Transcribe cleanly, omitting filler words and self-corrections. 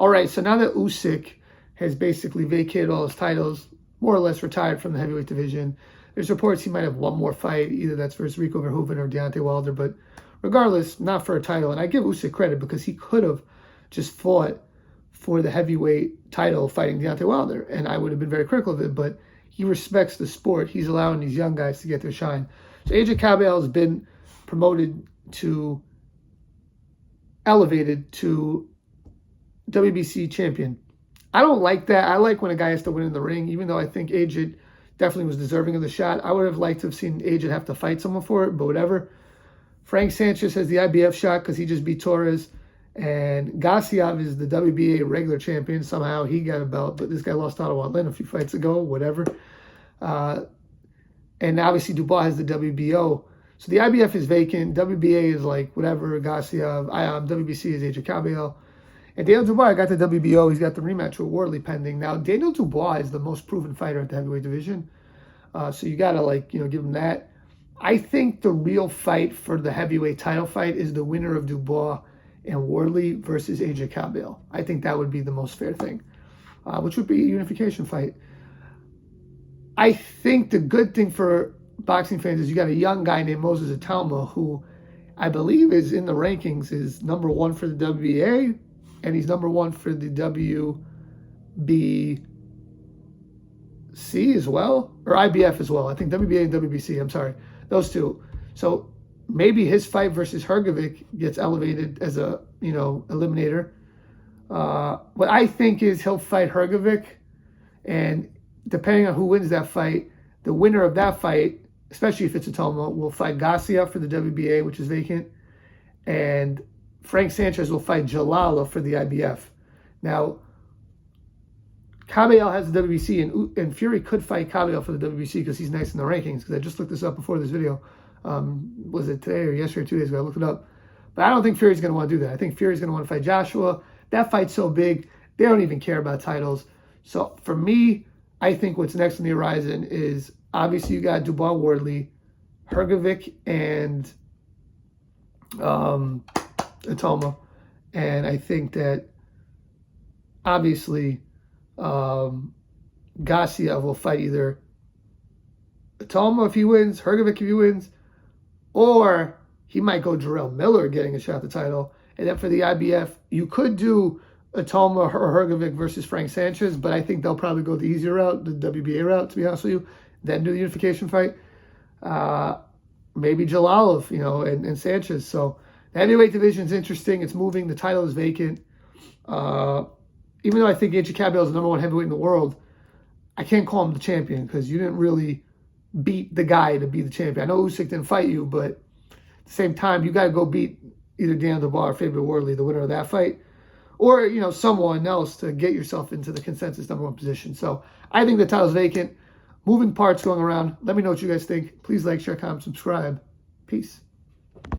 All right, so now that Usyk has basically vacated all his titles, more or less retired from the heavyweight division, there's reports he might have one more fight, either that's versus Rico Verhoeven or Deontay Wilder, but regardless, not for a title. And I give Usyk credit because he could have just fought for the heavyweight title fighting Deontay Wilder, and I would have been very critical of it, but he respects the sport. He's allowing these young guys to get their shine. So AJ Cabell has been promoted to, elevated to WBC champion. I don't like that. I like when a guy has to win in the ring, even though I think AJ definitely was deserving of the shot. I would have liked to have seen AJ have to fight someone for it, but whatever. Frank Sanchez has the IBF shot because he just beat Torres. And Gassiev is the WBA regular champion. Somehow he got a belt, but this guy lost to Otto Lynn a few fights ago, whatever. And obviously Dubois has the WBO. So the IBF is vacant. WBA is like whatever, Gassiev. WBC is AJ Cabell. And Daniel Dubois got the WBO. He's got the rematch with Wardley pending. Now, Daniel Dubois is the most proven fighter at the heavyweight division. So you got to, give him that. I think the real fight for the heavyweight title fight is the winner of Dubois and Wardley versus AJ Cabell. I think that would be the most fair thing, which would be a unification fight. I think the good thing for boxing fans is you got a young guy named Moses Atalma who I believe is in the rankings, is number 1 for the WBA, and he's number 1 for the WBC as well, or IBF as well. I think WBA and WBC, I'm sorry, those two. So maybe his fight versus Hrgovic gets elevated as a, eliminator. What I think is he'll fight Hrgovic, and depending on who wins that fight, the winner of that fight, especially if it's a Toma, will fight Gassiev for the WBA, which is vacant, and Frank Sanchez will fight Jalala for the IBF. Now, Cabell has the WBC, and Fury could fight Cabell for the WBC because he's nice in the rankings, because I just looked this up before this video. Was it today or yesterday, 2 days ago? I looked it up. But I don't think Fury's going to want to do that. I think Fury's going to want to fight Joshua. That fight's so big, they don't even care about titles. So for me, I think what's next on the horizon is obviously you got Dubois Wardley, Hrgovic, and Atoma. And I think that obviously Gassiev will fight either Atoma if he wins, Hrgovic if he wins, or he might go Jarrell Miller getting a shot at the title. And then for the IBF, you could do Atoma or Hrgovic versus Frank Sanchez, but I think they'll probably go the easier route, the WBA route, to be honest with you, then do the unification fight. Maybe Jalalov, and Sanchez. So the heavyweight division is interesting. It's moving. The title is vacant. Even though I think AJ Cabell is the #1 heavyweight in the world, I can't call him the champion because you didn't really beat the guy to be the champion. I know Usyk didn't fight you, but at the same time, you got to go beat either Daniel Dubois or Fabian Wardley, the winner of that fight, or, someone else to get yourself into the consensus #1 position. So I think the title's vacant. Moving parts going around. Let me know what you guys think. Please like, share, comment, subscribe. Peace.